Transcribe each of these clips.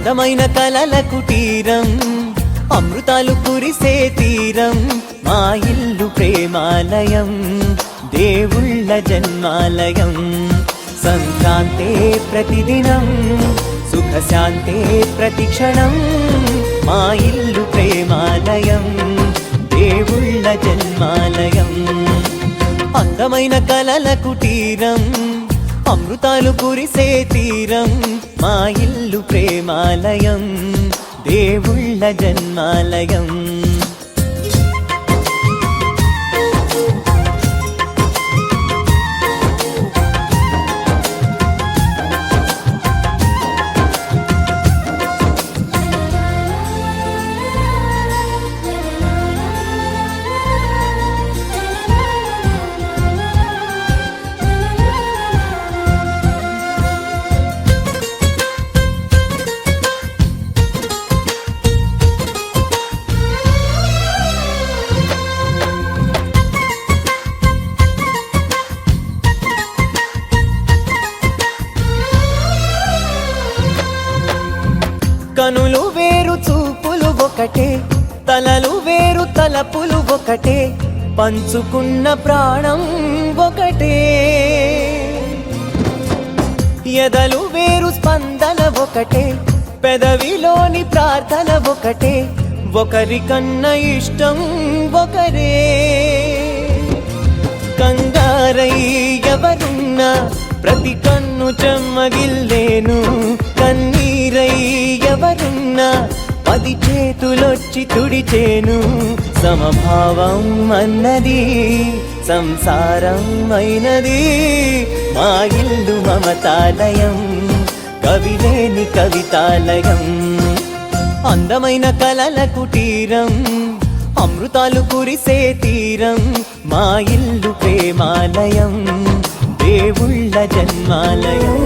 అందమైన కలల కుటీరం, అమృతాలు కురిసే తీరం, మా ఇల్లు ప్రేమాలయం, దేవుళ్ళ జన్మాలయం. సంక్రాంతే ప్రతిదినం, సుఖశాంతే ప్రతిక్షణం, మా ఇల్లు ప్రేమాలయం, దేవుళ్ళ జన్మాలయం. అందమైన కలల కుటీరం, అమృతాలు కురిసే తీరం, మా ఇల్లు ప్రేమాలయం, దేవుళ్ళ జన్మాలయం. కనులు వేరు చూపులు ఒకటే, తలలు వేరు తలపులు ఒకటే, పంచుకున్న ప్రాణం ఒకటే. ఎదలు వేరు స్పందన ఒకటే, పెదవిలోని ప్రార్థన ఒకటే, ఒకరికన్నా ఇష్టం ఒకరే. కంగారై ఎవరున్నా ప్రతి కన్ను చెమ్మగిల్లేను, కన్నీరై ఎవరున్నా 10 చేతులొచ్చి తుడిచేను. సమభావం అన్నది సంసారం అయినది, మా ఇల్లు మమతాలయం, కవిలేని కవితాలయం. అందమైన కలల కుటీరం, అమృతాలు కురిసే తీరం, మా ఇల్లు ప్రేమాలయం, దేవుళ్ళ జన్మాలయం.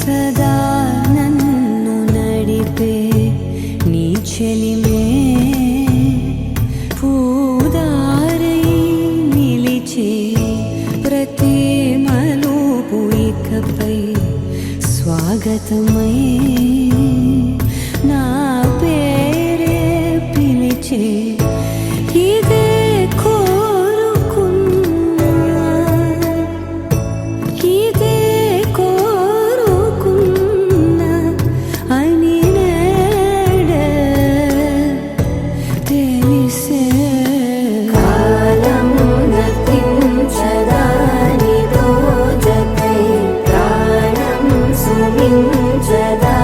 సదా నన్ను నడిపే నీ చెలిమే, పూదారై నిలిచే ప్రతి మలుపు ఇకపై స్వాగతమై, నా పేరే పిలిచే ఇదే కోరుకున్నా, ఇదే కోరుకున్నా అని నేడే తెలిసే. కాలం నతించదాని దోజకై, ప్రాణం సుమించదా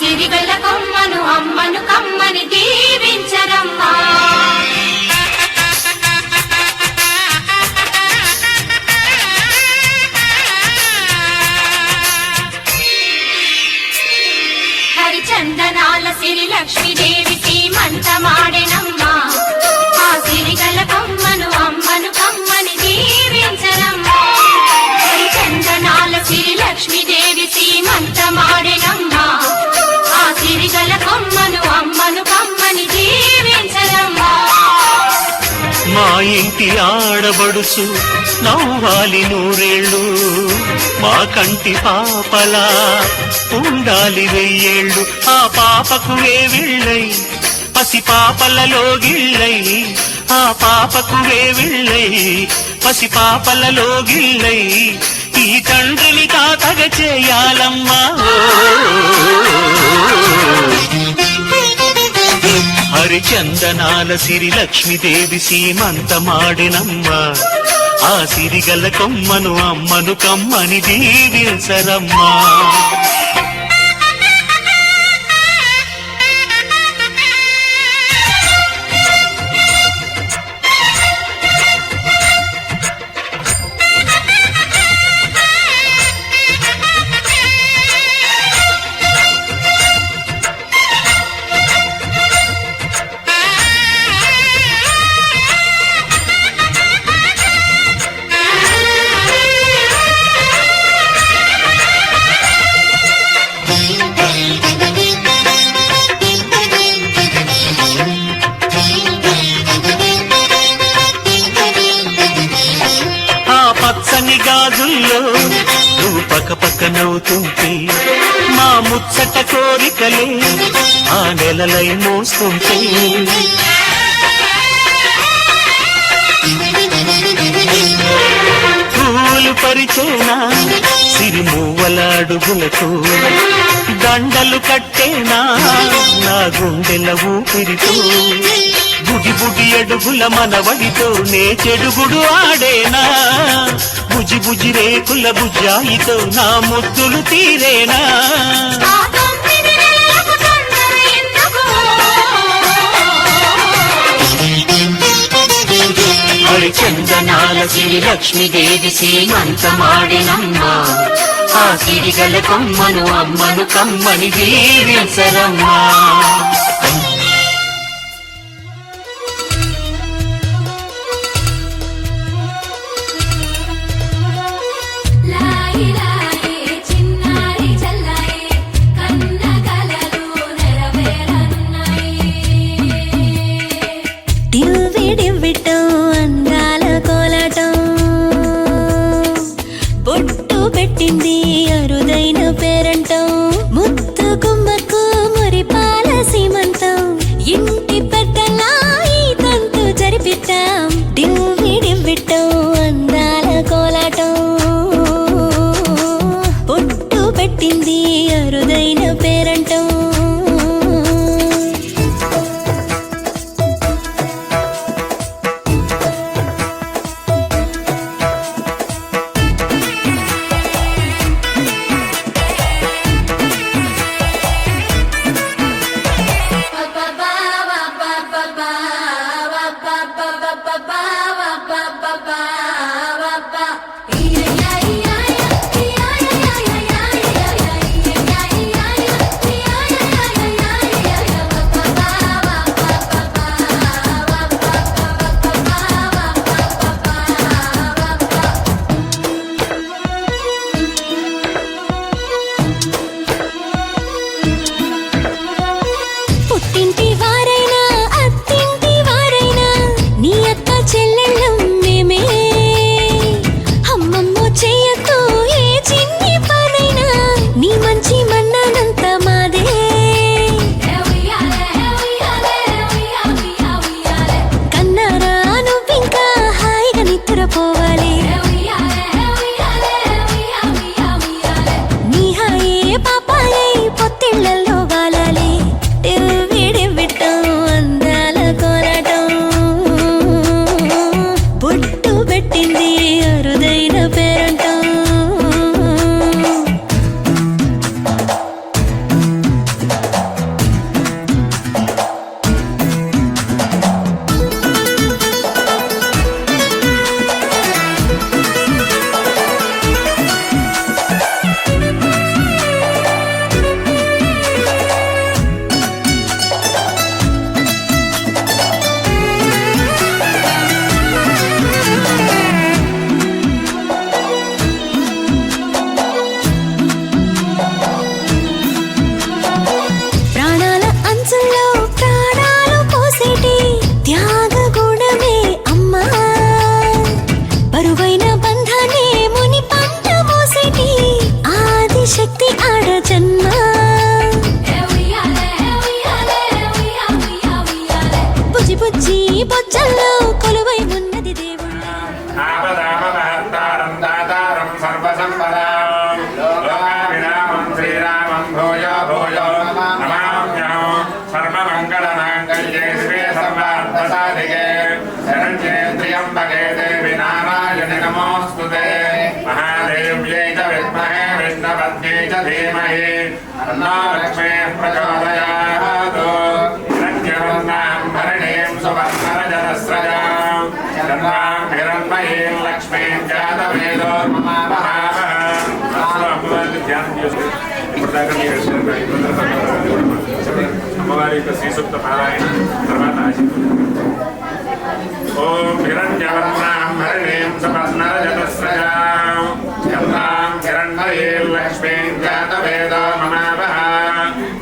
సిరిగల కొమ్మను అమ్మను కమ్మని దీవించరమ్మా. హరిచందనాల సిరి లక్ష్మీదేవి సీమంతమాడెనమ్మా. ఆ సిరిగల కొమ్మను అమ్మను కమ్మని దీవించరమ్మా. హరిచందనాల సిరి లక్ష్మీదేవి సీమంతమాడెనమ్మా. ఆ సిరిగల కొమ్మను అమ్మను కమ్మని దీవించరమ్మా. మా ఇంటి ఆడబడుచు నవ్వాలి నూరేళ్ళు, మా కంటి పాపలా ఉండాలి వెయ్యేళ్ళు. ఆ పాపకు వేవిళ్ళై పసి పాపలలో గిళ్ళై, ఆ పాపకు వేవిళ్ళై పసి పాపలలో గిళ్ళై, ఈ తండ్రిని కాకగ చేయాలమ్మా. హరిచందనాల సిరి లక్ష్మీదేవి సీమంతమాడినమ్మా. ఆ సిరిగల కొమ్మను అమ్మను కమ్మని దీవించరమ్మా. పచ్చని గాజుల్లో నువ్వు పక్క పక్క నవ్వుతుంటే, మా ముచ్చట కోరికలే ఆ నెలలై మోస్తుంటే, పూలు పరిచేనా సిరిమూవల అడుగులతో, దండలు కట్టేనా నా గుండెల ఊపిరితో, బుడి బుడి అడుగుల మనవడితో నే చెడుగుడు ఆడేనా, బుజి బుజి రేకుల బుజాయితో నా ముద్దులు తీరేనా. ఆ 9 నెలలకు తొందర ఎందుకు? హరిచందనాల సిరి లక్ష్మీదేవి సీమంతమాడినమ్మా. ఆ సిరిగల కొమ్మను అమ్మను కమ్మని దీవించరమ్మా. లాయి లాయి చిన్నారి చల్లాయి కన్న కలలు నెరవేరనున్నాయి. దివ్విడివ్విటం అందాల కోలాటం, బొట్టు పెట్టింది అరుదైన పేరంటం, ముత్తు కుమ్మకు మురిపాల పంచుల్లో ప్రాణాలు పోసేటి త్యాగ గుణమే అమ్మా బరువైన బంధాన్ని ముని పంట మోసేటి ఆదిశక్తి ఆడ జన్మ బుజ్జి బుజ్జి బొజ్జల్లో కొలువై ఉన్నది దేవుళ్ళ ఆపదామహర్తారం దాతారం సర్వసంపదాం లోకాభిరామం శ్రీరామం భూయో భూయో నమామ్యహం సర్వమంగళమాంగళ్యే శివే సర్వార్థసాధికే శరణ్యే త్ర్యంబకే దేవి నారాయణి నమోऽस्तुते మహాదేవ్యై చ విద్మహే విష్ణుపత్న్యై చ ధీమహి తన్నో లక్ష్మీః ప్రచోదయాత్ హిరణ్యవర్ణాం భరణీం సువర్ణరజతస్రజాం చంద్రాం హిరణ్మయీం లక్ష్మీం జాతవేదో అమ్మవారి యొక్క శ్రీసూక్త పారాయణ తర్వాత ఓం హిరణ్యవర్ణాం హరిణీం సువర్ణరజతస్రజాం చంద్రాం హిరణ్మయీం లక్ష్మీం జాతవేదో మమావహ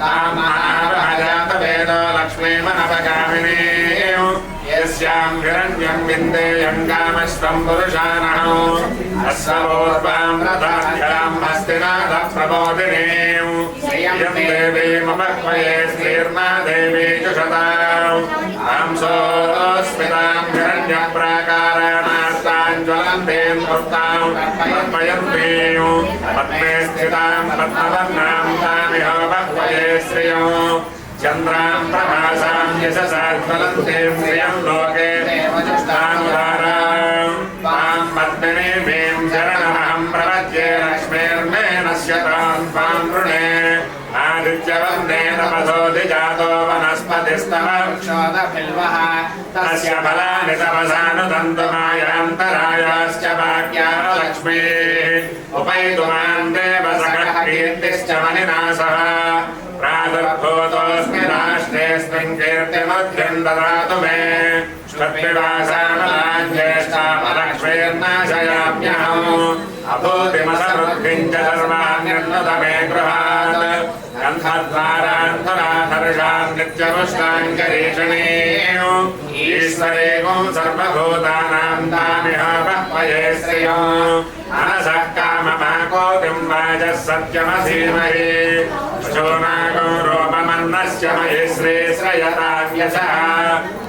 తాం మహావహ జాతవేదో లక్ష్మీమనవగామినీం యస్యాం హిరణ్యం విందేయం కామశ్వం పురుషానః అస్సవోర్వాం రథాభ్యాం హస్తినాథ ప్రబోధినీం శ్రియం దేవీమపక్వయే శ్రీర్మా దేవీ చుషతాం హంసోస్మితాం హిరణ్య ప్రాకారాణాస్తాం జ్వలంతేం పుత్తాం కర్పయంతీం పద్మే స్థితాం పద్మవర్ణాం తామిహ పక్వయే శ్రియం చంద్రాం ప్రభాసాం యశసాజ్వలంతీం శ్రియం లోకే దేవజుష్టానుదారాం తాం పద్మినీమీం శరణమహం ప్రపద్యే లక్ష్మీర్మే నశ్యతాం త్వాం వృణే ఆదిత్యవందే తపసోధిజాతో వనస్పతిస్తవ వృక్షోదభిల్వః తస్య ఫలాని తపసానుదంతు మాయాంతరాయాశ్చ వాక్యాన లక్ష్మీః ఉపైతుమాన్ దేవసఖః కీర్తిశ్చ మణినాసః ప్రాదుర్భూతోऽస్మి రాష్ట్రేऽస్మిన్ కీర్తిమధ్యం దదాతు మే శ్రుత్వివాసామలాం జ్యేష్ఠామలక్ష్మీర్నాశయామ్యహం అభూతిమసమృద్ధిం చ సర్వాణ్యన్నత మే గృహాత్ గంధద్వారాంతరాధర్షాన్ నిత్యపుష్టాం కరీషణీం ఈశ్వరేగం సర్వభూతానాం తామిహ పక్వయే శ్రియం మనసః కామమాకోతిం వాచः సత్యమధీమహి పశూనాగం రూపమన్నస్య మహి శ్రీశ్రయతాం యశః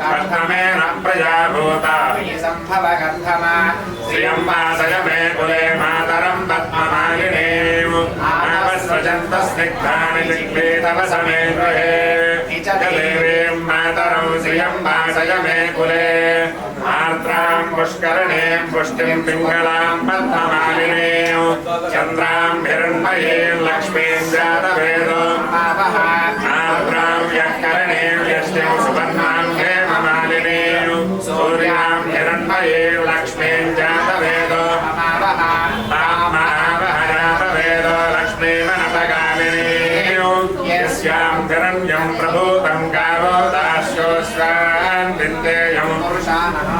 కర్తమేన ప్రజాభూతా సంభవగర్ధమా శ్రియం వాసయ మే కులే మాతరం పద్మమాలినీం ఆపస్వజంత స్నిగ్ధాని చిక్లీతవ సమే గృహే జలేరీం మాతరం శ్రియం వాసయ మే కులే ఆర్ద్రాం పుష్కరిణీం పుష్టిం పింగళాం పద్మమాలినీం చంద్రాం హిరణ్మయీం లక్ష్మీం జాతవేదో ఆర్ద్రాం యఃకరిణీం యష్టిం సువర్ణాం హేమమాలినీం సూర్యాం హిరణ్మయీం లక్ష్మీం జాతవేదో తాం మహావహ జాతవేదో లక్ష్మీమనపగామినీం యస్యాం హిరణ్యం ప్రభూతం గావో దాస్యోస్వాన్ విందేయం పురుషానః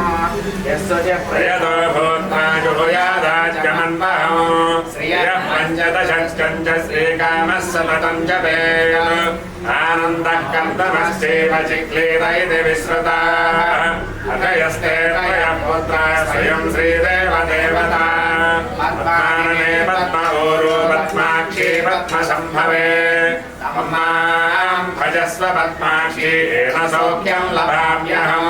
యస్య ప్రయదో భూత్వా జుహుయాదాజ్యమన్వహం శ్రియః పంచదశస్కంచ శ్రీకామः సతతం జపేత్ ఆనందః కర్దమశ్చేవ చిక్లీత ఇతి విశ్రుతాః అతయస్తే త్రయః పుత్రాः స్వయం శ్రీదేవదేవతా పద్మాననే పద్మఊరు పద్మాక్షీ పద్మసంభవే మాం భజస్వ పద్మాక్షీ ఏన సౌఖ్యం లభామ్యహం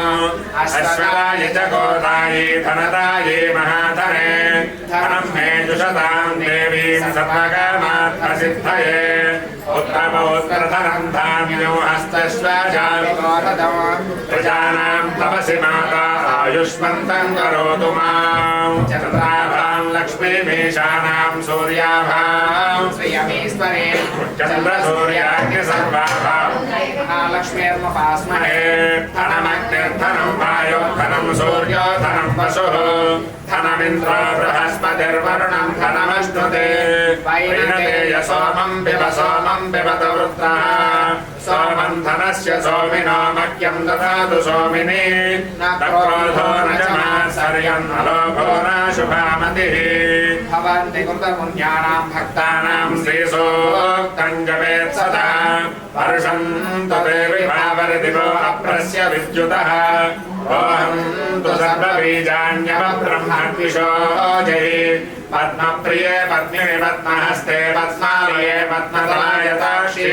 అశ్వదాయ చ గోదాయే ధనదాయే మహాధనే ధనం మే జుషతాం దేవీం సర్వకామాత్మసిద్ధయే పుత్రపౌత్రధనం ధాన్యం హస్తశ్వాజామికోరథం ప్రజానాం తపసి మాతా ఆయుష్మంతం కరోతు మాం చంద్రాభాం లక్ష్మీమీశానాం సూర్యాభాం శ్రియమీశ్వరే చంద్రసూర్యాగ్ని సర్వాభాం మహాలక్ష్మీర్మపాస్మహే ధనమగ్నిర్ధనం వాయో ధనం సూర్యో ధనం వసుః ధనమింద్రో బృహస్పతిర్వరుణం ధనమశ్నుతే వైనతేయ సోమం పిబత వృత్రః సోమం ధనస్య సోమినో మహ్యం దదాతు సోమిని న క్రోధో న చ మాత్సర్యం న లోభో న శుభామతిః భవంతి కృతపుణ్యానాం భక్తానాం శ్రీసూక్తం జపేత్ సదా वर्षं तु ते विभावरदिवो अप्रस्य विद्युतः ओहं तु सर्वबीजान्यवब्रह्मद्विषो जहि पद्मप्रिये पद्मिनि पद्महस्ते पद्मालये पद्मतलायताक्षी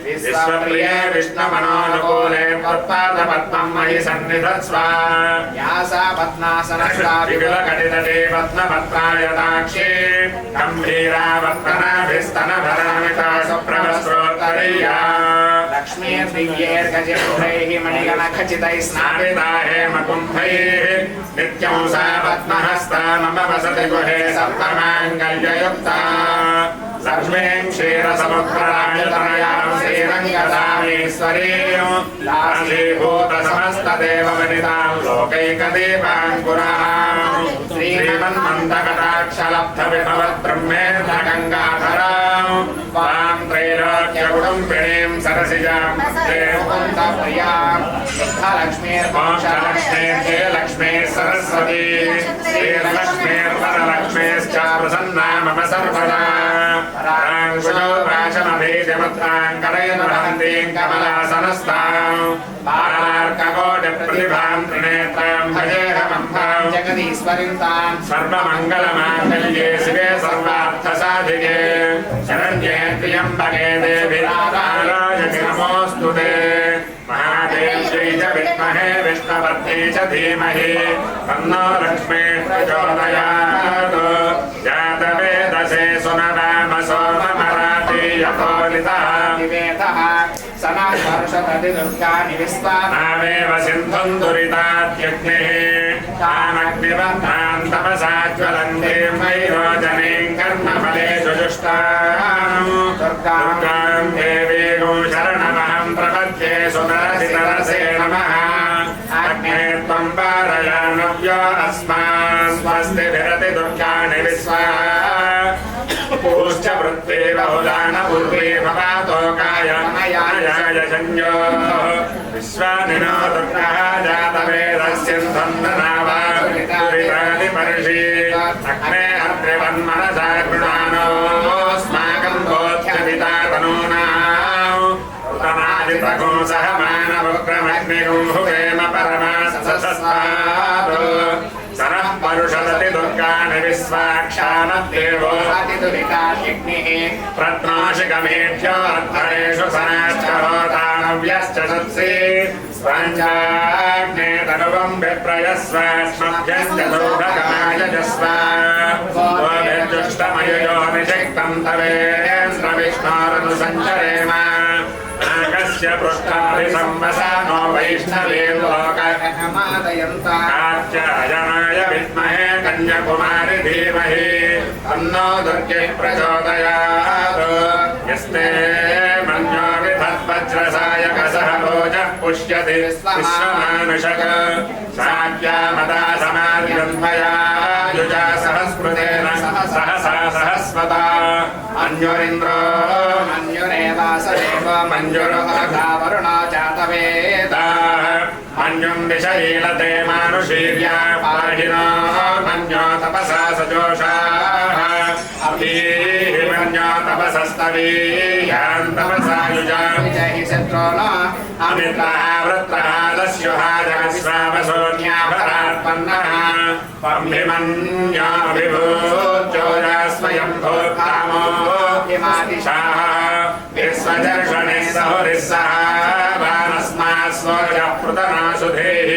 विश्वप्रिये विष्णुमनोनुकूले पद्पादपद्मं मयि सन्निधत्स्व यासा पद्मासनस्था विपुलकटितटे पद्मपत्रायताक्षी गम्भीरा पद्मनाभिस्तनभरामिता सुप्रभस्रोत्तरीया लक्ष्मीर्दिव्यैर्गजपुरैः मणिगणखचितैः स्नापिता हेमकुम्भैः नित्यं सा पद्महस्ता मम वसति गुहे सर्वमाङ्गल्ययुक्ता लक्ष्मीं क्षीरसमुद्रराजतनयां श्रीरङ्गदामेश्वरीं लालीभूतसमस्तदेववनितां लोकैकदीपाङ्कुरां श्रीमन्मन्दकटाक्षलब्धविभवद्ब्रह्मेन्द्रगङ्गाधरां वां त्रैलोक्यकुटुम्बिनीं सरसिजां मुकुन्दप्रियां मोक्षलक्ष्मीर् लक्ष्मीः सरस्वती श्रीलक्ष्मीर्वरलक्ष्मीश्च प्रसन्ना मम सर्वदा राङ्कुशो वाचमभीजमुद्राङ्करैर्वहन्तीं कमलासनस्तां बालार्ककोटिप्रतिभां त्रिनेत्रां भजेऽहमम्भां जगदीश्वरीं तां सर्वमङ्गलमाङ्गल्ये शिवे सर्वार्थसाधिके शरण्ये त्र्यम्बके देवी नारायणि नमोऽस्तु ते महादेव्यै च विद्महे विष्णुपत्न्यै च धीमहि तन्नो लक्ष्मीः प्रचोदयात् जातवेदसे सुनराम सोममराति यतोलितः निवेदः सनावर्षदधिदुर्गानि नामेव सिन्धुं दुरितात्यग्निः तामग्निवन्तां तपसा ज्वलन्तीं वैरोचनीं कर्मफलेषु जुष्टां दुर्गां देवीं शरणमहं प्रपद्ये सुनरसितरसे नमः अग्ने त्वं पारयानव्यो अस्मान् स्वस्तिभिरति दुर्गाणि विश्वा पूश्च वृत्ते बहुलान पूर्वे भवातोकाय नयाय संयो विश्वानिनो दुर्गः जातवेदस्यन्धन्ननावादिपर्षि अग्ने अत्रिवन्मनसा गृणानोऽस्माकं बोध्यपिता तनूनाम् उतनादितगो सह मानवग्रमग्निगुंहुवेम परमासस्वादो सरः परुषदति दुर्गाणि विश्वाक्षामद्देवो दुरिताग्निः रत्नाशिकमेभ्यो अध्वरेषु सनाश्च होतानव्यश्च सत्सि स्वाञ्जाग्ने तनुवं विप्रयस्वास्मभ्यश्च सौभगमायजस्व गोभिर्जुष्टमययो निषिक्तं तवेन्द्रविष्णोरनुसञ्चरेम नागस्य पृष्ठाभिसंवसानो वैष्णवेन लोकमादयन्ता कात्यायनाय विद्महे कन्याकुमारि धीमहि तन्नो दुर्गे प्रचोदयात् यस्ते मन्यो विधद्वज्रसायकसह भोजः पुष्यति विश्वमानुषक साख्यामदा समाधिगन्धया युजा सहस्कृतेन सहसा सहस्वता अन्योरिन्द्रो मन्युरेवासदेव मञ्जुरोधावरुणो जातवेदा मन्युं विषयीलते मानुषीर्या पाहिनो मन्यो तपसा सजोषाः अभीः मन्यो तपसस्तवीयां तपसा युजां जहि शत्रुनो अमित्रः वृत्रः दस्युः जगस्वामसोऽन्याभरात्पन्नः पंभिमन्योऽभिभूत्योजा स्वयं भूतामो हिमादिशाः विश्वदर्शने सहुरिः सह वानस्मात् स्वोजः पृतनासुधेः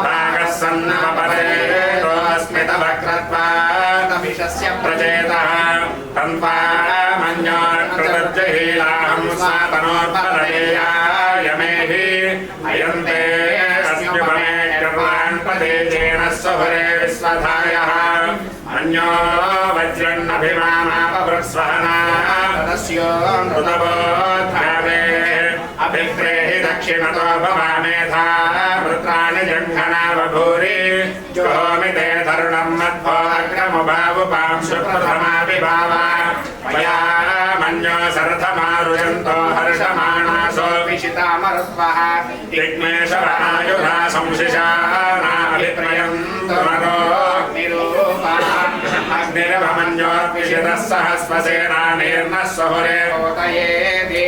भागः सन्नपरेतोऽस्मितवक्रत्वादभिषस्य प्रचेतः तन्वामन्योऽकृतर्जहीलाहं स्वातनोर्परयेयायमेहि अयन्ते अस्म्युपमे कर्मान् पदेजेन स्वभरे विश्वधायः अन्यो वज्रन्नभिमानापवृत्स्वहना तदस्यो ऋतवोद्धावे अभिप्रेहि दक्षिणतो भवामेधा वृत्राणि जङ्घना बभूरि जुहोमि ते धरुणं मध्वो अग्रमुभावुपां शुप्रथमाभिभावा मया मन्यो सरथमारुजन्तो हर्षमाणासो विशितामरुत्वः विघ्नेशरायुधा संशिशानाभिप्रयन्तु मतो अग्निरभमन्योर्विशितः सहस्वसेनानेर्नः स्वहुरे निरूपयेति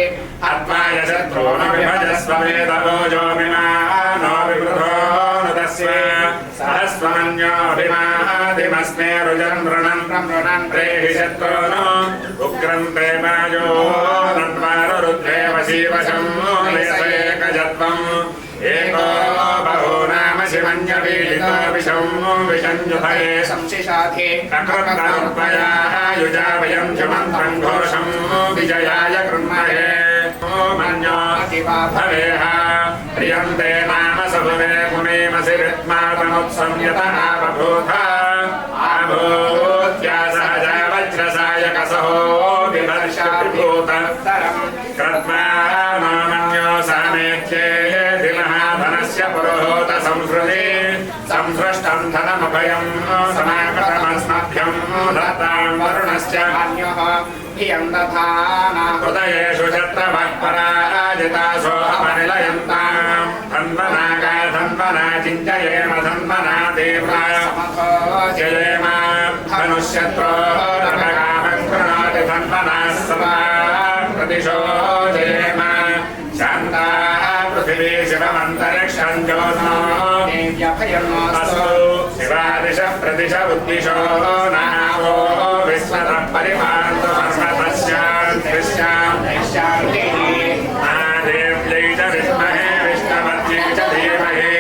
अत्वा ధర్మాయ శత్రూన్ విభజస్వ వేదోజో విమానో వివృధో నుతస్వ సహస్వమన్యోభిమాదిమస్మే రుజన్ వృణం ప్రేహి శత్రూన్ ఉగ్రం ప్రేమాయో నన్వారురుద్రే వశీవశం ఏకజత్వం ఏకో బహూనామ శివన్యపీడితో విషం విషంజుభయే సంశిషాధే ప్రకృతార్పయా యుజావయం చ మంత్రం ఘోషం విజయాయ కృణ్మహే మన్యో భవేహ ప్రియంతే నామ సభురే పునేమసి రిత్మాతముత్సంయతః బభూథ ఆభూత్యా సహజ వజ్రసాయక సహో వివర్షాభూత క్రత్మానో సామేత్యే ధనస్య పురోహోత సంసృతి సంసృష్టం ధనమభయం సమాగతమస్మభ్యం దత్తాం వరుణస్య అన్యోః ధియం దధానా హృదయేషు శత్రవః పరాజితాసో అపనిలయంతాం ధన్వనాగా ధన్వనా చింతయేమ ధన్వనా దేవా సమథో జయేమ ధనుష్యత్రో నరకామం కృణోతి ధన్వనా సదా ప్రదిశో జయేమ శాంతా పృథివీ శివమంతరిక్షం జ్యోత్స్నో దేవ్యభయన్నోస్తు అసౌ శివాదిశ ప్రదిశ ఉద్దిశో నావో విశ్వతః పరిపాలन्तు సర్వతశ్శాంతిశ్శాం శాంతిః మహాదేవ్యై చ విద్మహే విష్ణుపత్న్యై చ ధీమహి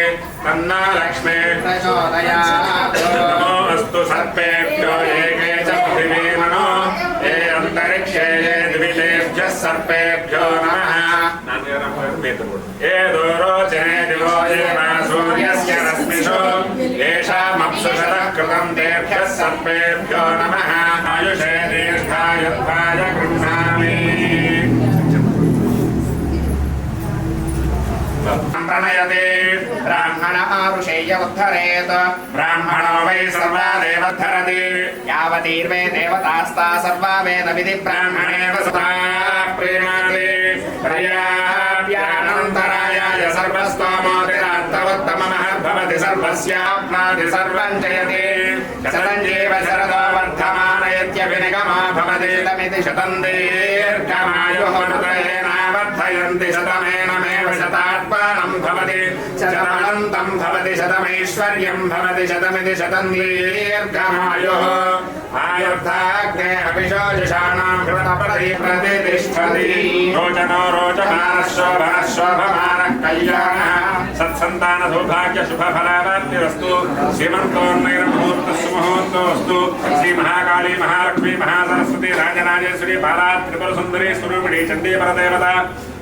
తన్నో లక్ష్మీ ప్రచోదయాత్ నమోऽस्तु సర్పేభ్యో ఏకే చ పృథివీ మనో ఏ అంతరిక్షే ఏ ద్వితేభ్యः సర్పేభ్యో నమః ఏ దూరోచనే దివో ఏవ సూర్యస్య రశ్మిషు ఏషామప్సుషతః కృతం తేభ్యः సర్పేభ్యో నమః ఆయుషే దీర్ఘాయుత్వాయ గృహ్ణామి ప్రణయతే బ్రాహ్మణ ఆరుషేయ ఉద్ధరేత్ బ్రాహ్మణో వై సర్వా దేవద్ధరతి యావతీర్వే దేవతాస్తా సర్వా వేద విధి బ్రాహ్మణేవ సుతా ప్రీణాతి ప్రియాభ్యానంతరాయాయ సర్వస్తోమోతిరాత్తవత్తమః భవతి సర్వస్యాప్నాతి సర్వం జయతి శతం జీవ శరదో వర్ధమానయత్యభినిగమో భవతి తమితి శతం దీర్ఘమాయుః మనుతయేనావర్ధయంతి శతమేనమేవ శతాత్మానం భవతి శతమనంతం భవతి శతమైశ్వర్యం భవతి శతమితి శతం దీర్ఘమాయుః ఆయుర్ధాగ్నే అభిషోజుషాణాం హృతపరది ప్రతిష్ఠతి రోచనో రోచమానః శోభనః శోభమానః కళ్యాణः సత్సంతాన సౌభాగ్య శుభ ఫలావాప్తిరస్తు శ్రీమంతోన్నైర్ముహూర్తः సుముహూర్తోऽస్తు శ్రీ మహాకాళీ మహాలక్ష్మీ మహాసరస్వతి రాజరాజేశ్వరి బాలా త్రిపుర సుందరి స్వరూపిణి చండీ పరదేవత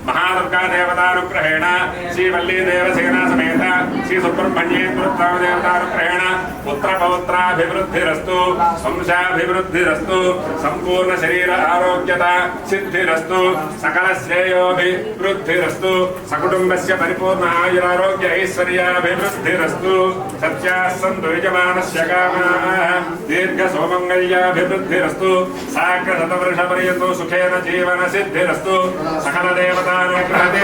మహాదుర్గా దేవతానుగ్రహేణ శ్రీవల్లీ దేవసేన సమేత శ్రీ సుబ్రహ్మణ్యేంద్రోత్సవ దేవతానుగ్రహేణ పుత్ర పౌత్రాభివృద్ధిరస్తు వంశాభివృద్ధిరస్తు సంపూర్ణ శరీర ఆరోగ్యత సిద్ధిరస్తు సకల శ్రేయోభివృద్ధిరస్తు సకుటుంబస్య పరిపూర్ణ ఆయురారోగ్య ఐశ్వర్యాభివృద్ధిరస్తు సత్యాः సంతు యజమానస్య కామాः దీర్ఘ సౌమంగళ్యాభివృద్ధిరస్తు సాగ్ర శతవర్ష పర్యంతో సుఖేన జీవన సిద్ధిరస్తు సకల దేవతానుగ్రహేణ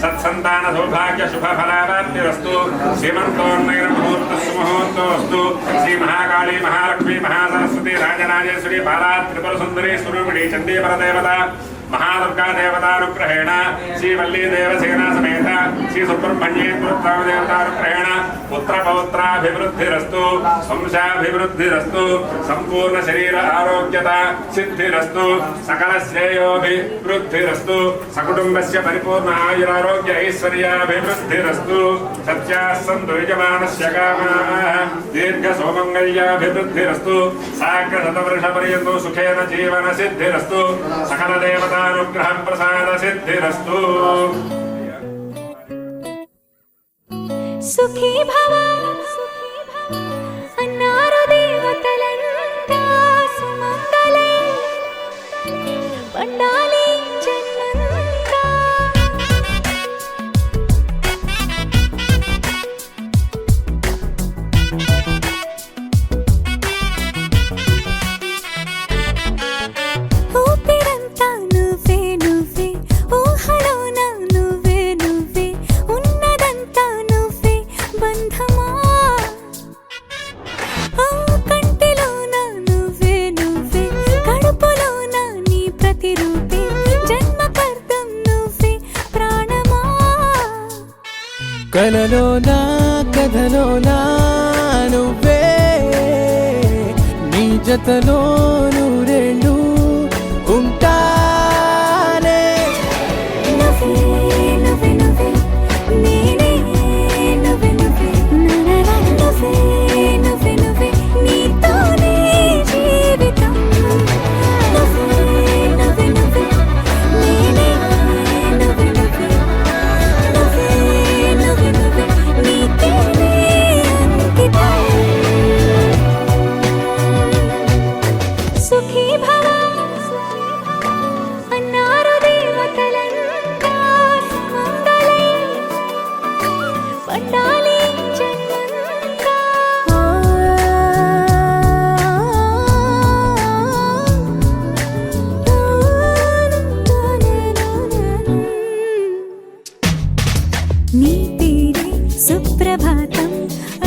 సత్సంతాన సౌభాగ్య శుభ ఫలావాప్తిరస్తు శ్రీమంతోన్నైర్ముహూర్తः సుముహూర్తోऽస్తు శ్రీ మహాకాళీ మహాలక్ష్మీ మహాసరస్వతి రాజరాజేశ్వరి బాలా త్రిపుర సుందరి స్వరూపిణి చండీ పరదేవత మహాదుర్గా దేవతానుగ్రహేణ శ్రీవల్లీ దేవసేన సమేత శ్రీ సుబ్రహ్మణ్యేంద్రోత్సవ దేవతానుగ్రహేణ పుత్ర పౌత్రాభివృద్ధిరస్తు వంశాభివృద్ధిరస్తు సంపూర్ణ శరీర ఆరోగ్యత సిద్ధిరస్తు సకల శ్రేయోభివృద్ధిరస్తు సకుటుంబస్య పరిపూర్ణ ఆయురారోగ్య ఐశ్వర్యాభివృద్ధిరస్తు సత్యాः సంతు యజమానస్య కామాः దీర్ఘ సౌమంగళ్యాభివృద్ధిరస్తు సాగ్ర శతవర్ష పర్యంతో సుఖేన జీవన సిద్ధిరస్తు సకల దేవతానుగ్రహ ప్రసాద సిద్ధిరస్తు సుఖీ భవ అన్నారు దేవతలంతా సుమంగళే పండాలి జన్మంతా ఊపిరంతా నువ్వే నువ్వే ఊహలోన నువ్వే నువ్వే ఉన్నదంతా నువ్వే బంధమా కలలోనా కథలోనా నువ్వే నీ జతలో నూరేళ్ళు ఉంటానే నువ్వే నువ్వే నువ్వే నేనే నువ్వే నువ్వే నువ్వే నువ్వే నువ్వే నీతోనే జీవితం నువ్వే నువ్వే నువ్వే నేనే నువ్వే నువ్వే నువ్వే నువ్వే నువ్వే నీతోనే అంకితం సుఖీ భవ అన్నారు దేవతలంతా సుమంగళై పండాలి జన్మంతా నీ పేరే సుప్రభాతం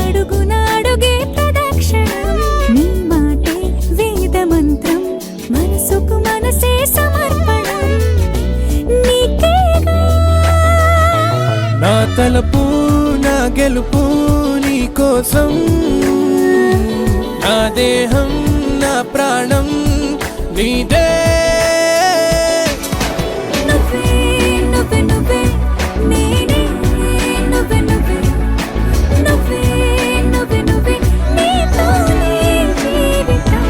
అడుగున అడుగే ప్రదక్షిణం నీ మాటే వేద మంత్రం మనసుకు మనసే సమర్పణం నీకేగా నా తలపు నా గెలుపు నీ కోసం నా దేహం నా ప్రాణం నీదే నువ్వే నువ్వే నువ్వే నేనే నువ్వే నువ్వే నువ్వే నువ్వే నువ్వే నీతోనే జీవితం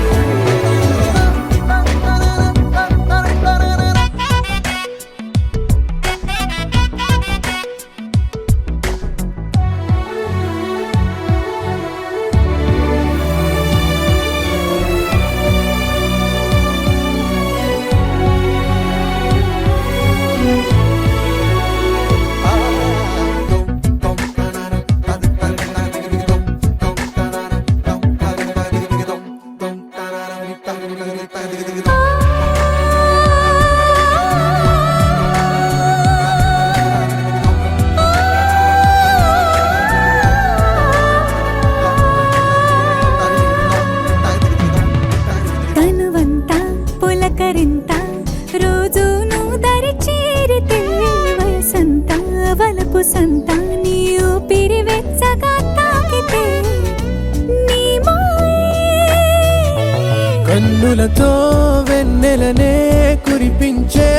తనువంతా పులకరింత రోజు నువ్వు దరి చేరితే వయసంతా వలపు సంత నీ ఊపిరి వెచ్చగా తాకితే నీ మాయే కన్నులతో వెన్నెలనే కురిపించే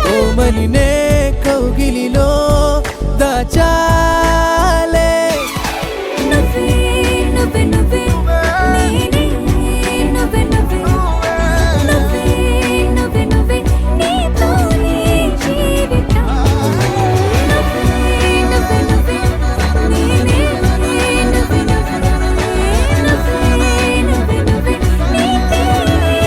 కోమలినే కౌగిలిలో దాచాలే నువ్వే నువ్వే నువ్వే నేనే నువ్వే నువ్వే నువ్వే నువ్వే నువ్వే నీతోనే జీవితం నువ్వే నువ్వే నువ్వే నేనే నువ్వే నువ్వే నువ్వే నువ్వే నువ్వే నీతోనే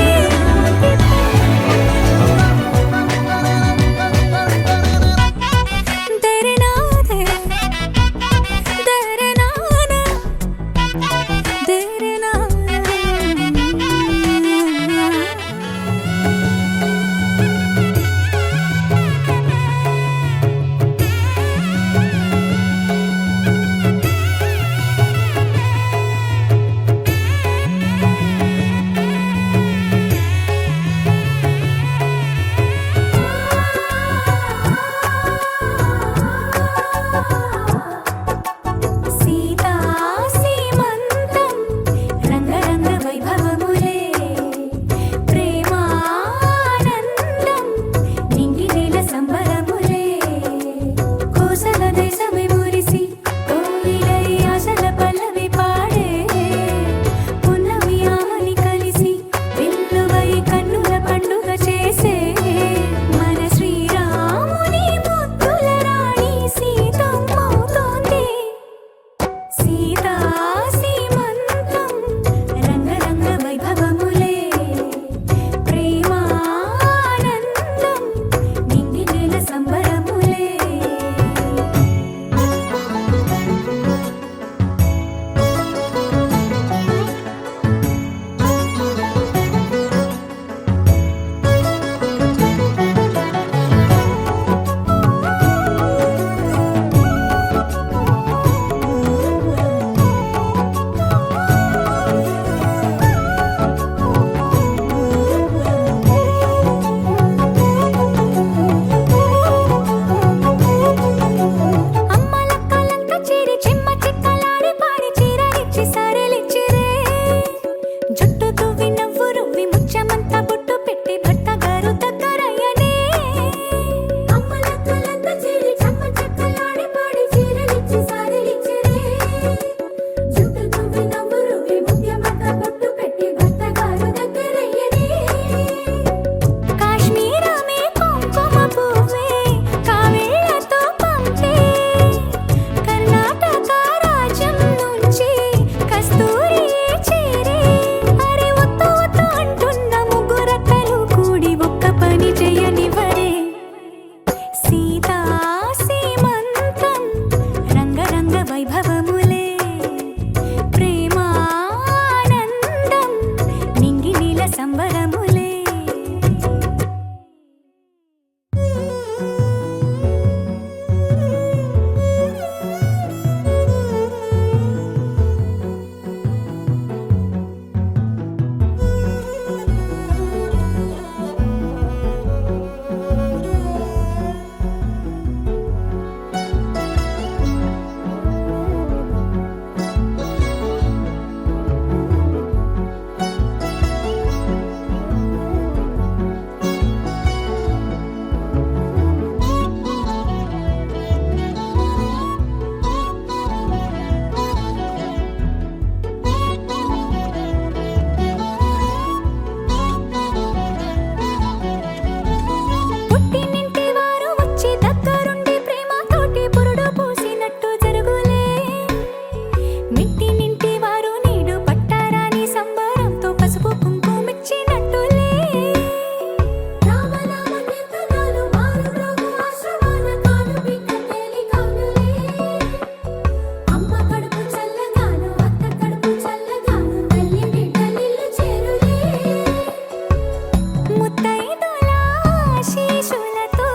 ముత్తైదుల ఆశీస్సులతో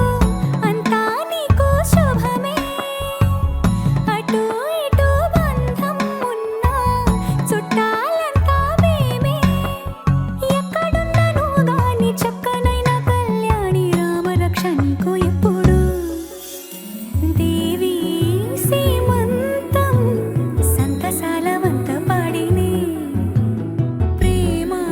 అంతా నీకు శుభమే. అటు ఇటు బంధం ఉన్నా చుట్టాలంతా మేమే. ఎక్కడున్నను గాని చక్కనైన కళ్యాణి రామరక్ష నీకు ఎప్పుడు. దేవి సీమంతం సంతసాల వంత పాడినే. ప్రేమానందం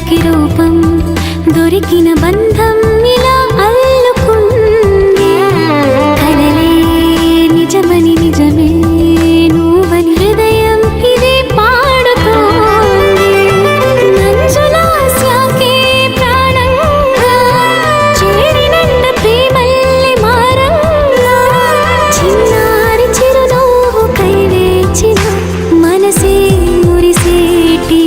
సఖి రూపం దొరికిన బంధం ఇలా అల్లుకుంది కలలే నిజమని నిజమే నువ్వని హృదయం ఇదే పాడుతోంది మంజులాస్యాకే ప్రాణంగా చేరినంత ప్రేమల్లి మారంగా చిన్నారి చిరునవ్వు కైవేచిన మనసే మురిసేటి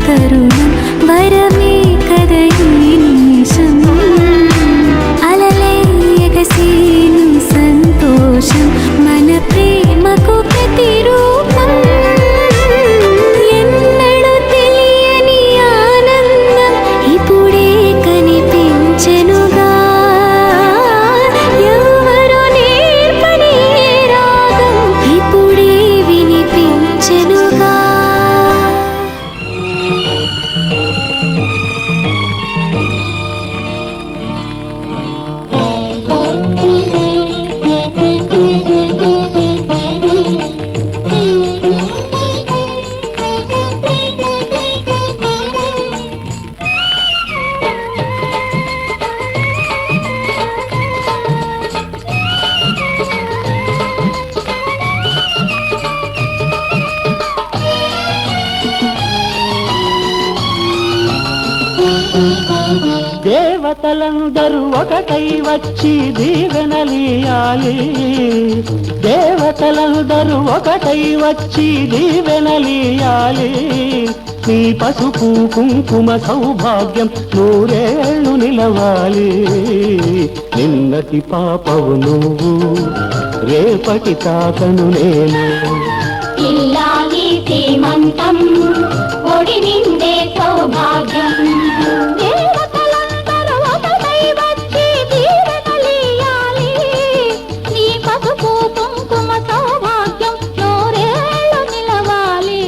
తరుణం వరమే కద ఈ నిమిషం అలలే ఎగసేను సంతోషం మన ప్రేమకు ప్రతిరూపం ఎన్నడూ తెలియని ఆనందం ఇప్పుడే కనిపించెనుగా ఎవరు నేర్పని రాగం ఇప్పుడే వినిపించెనుగా దేవతలందరూ ఒకటై వచ్చి దీవెనలియాలి దేవతలందరూ ఒకటై వచ్చి దీవెనలియాలి నీ పసుపు కుంకుమ సౌభాగ్యం నూరేళ్ళు నిలవాలి నిన్నటి పాపవు నువ్వు రేపటి తాతను నేను ఇల్లాలి శ్రీమంతం ఒడి నిండే సౌభాగ్యం దేవతలందరూ ఒకటై వచ్చి దీవెనలియాలి నీ పసుపు కుంకుమ సౌభాగ్యం నూరేళ్ళు నిలవాలి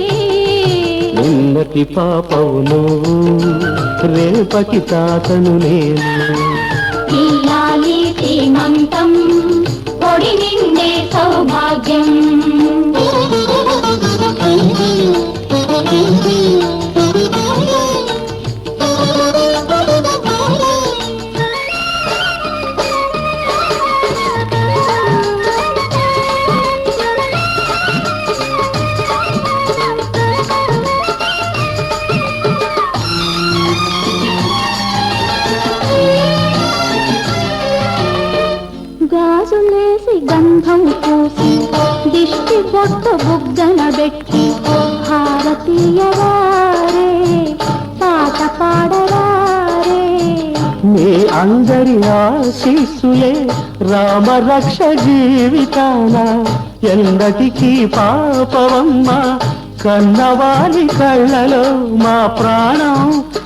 నిన్నటి పాపవు నువ్వు రేపటి తాతను నేను ఇల్లాలి శ్రీమంతం ఒడి నిండే సౌభాగ్యం గాజులేసి గంధం పూసి దిష్టి పొట్టు బుగ్గన పెట్టి భారతీయవారే పాట పాడరారే మీ అందరి ఆశీస్సులే రామరక్ష జీవితాన ఎన్నటికీ పాపవమ్మ కన్నవాలి కళ్ళలో మా ప్రాణం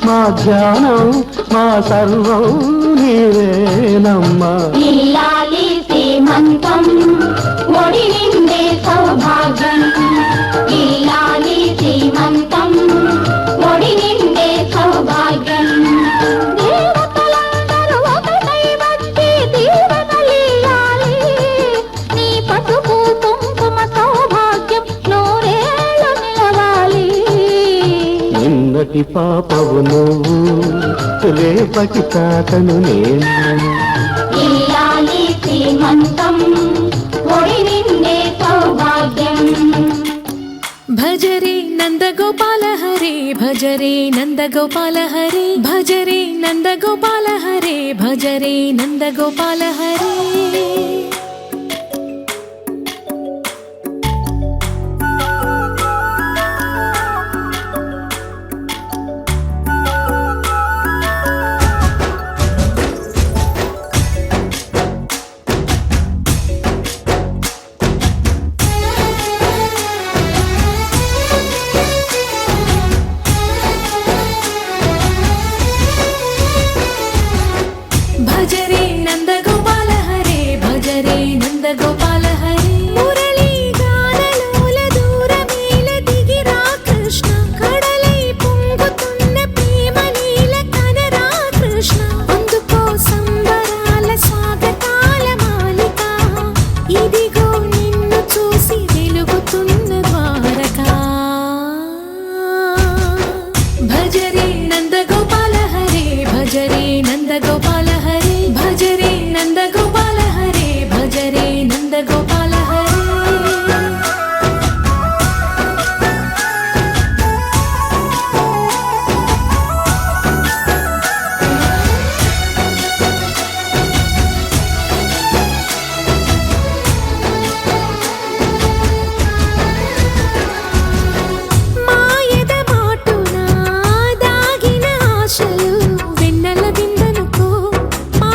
మా ధ్యానం మా సర్వం నీవేనమ్మా ఇల్లాలి శ్రీమంతం ఒడి నిండే సౌభాగ్యం ఇల్లాలి శ్రీమంతం ఒడి నిండే సౌభాగ్యం దేవతలందరూ ఒకటై వచ్చి దీవెనలియాలి నీ పసుపు కుంకుమ సౌభాగ్యం నూరేళ్ళు నిలవాలి నిన్నటి పాపవు నువ్వు రేపటి తాతను నేను ఇల్లాలి శ్రీమంతం ఒడి నిండే సౌభాగ్యం భజరే నందగోపాల హరే భజరే నందగోపాల హరే భజరే నందగోపాల హరే భజరే నందగోపాల హరే భజరే నందగోపాల హరే భజరే నంద గోపాల హరే భజ రే నంద గోపాల హరే భజ రే నంద గోపాల హరే భజ రే నంద గోపాల హరే మాయద మాటున దాగిన ఆశలు వెన్నెల విందనుకో మా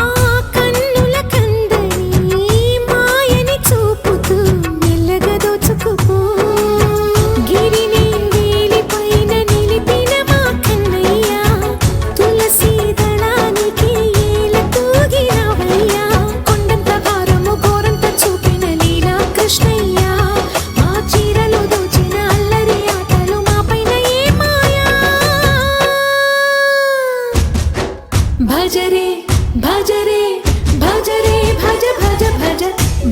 కన్నుల కందని మాయని చూపుతూ మెల్లగా దోచుకుపో గిరిని వేలిపైన నిలిపిన మా కన్నయ్య తులసి దళానికి ఏల తూగినవయ్యా కొండంత భారము గోరంత చూపిన లీలా కృష్ణయ్య మా చీరలు దోచిన అల్లరి ఆటలు మాపైన ఏ మాయా భజ రే భజ రే భజ రే భజ భజ భజ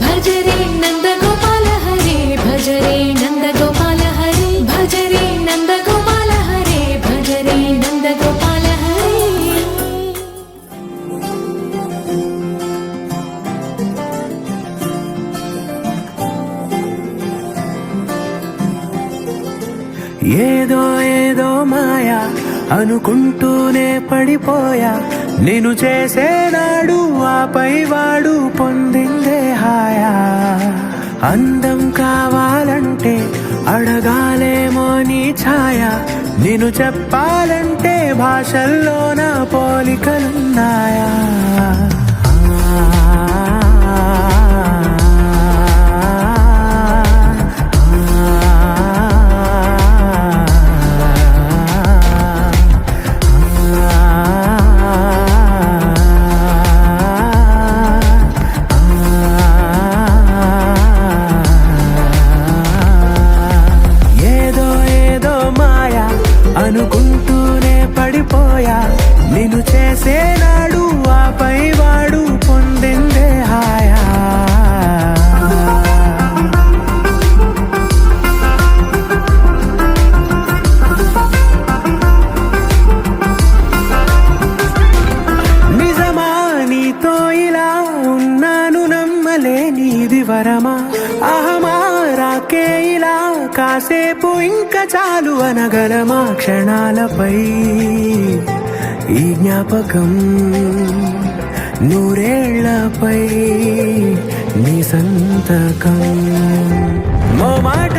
భజ రే నంద గోపాల హరే భజ రే నంద గోపాల హరే భజ రే నంద గోపాల హరే భజ రే నంద గోపాల హరే ఏదో ఏదో మాయా అనుకుంటూనే పడిపోయా నేను చేసేనాడు ఆపై వాడు పొందిందే హాయా అందం కావాలంటే అడగాలేమో నీ ఛాయ నేను చెప్పాలంటే భాషల్లో నా పోలికలున్నాయా ఏదో ఏదో మాయా అనుకుంటూనే పడిపోయా నేను చేసేనాడు ఆపై వాడు పొందిందే హాయా నిజమా నీతో ఇలా ఉన్నాను నమ్మలేనిది వరమా అహమా రాకే ఇలా కాసేపు ఇంకా చాలు అనగలమా క్షణాలపై ఈ జ్ఞాపకం నూరేళ్లపై నీ సంతకం మో మాట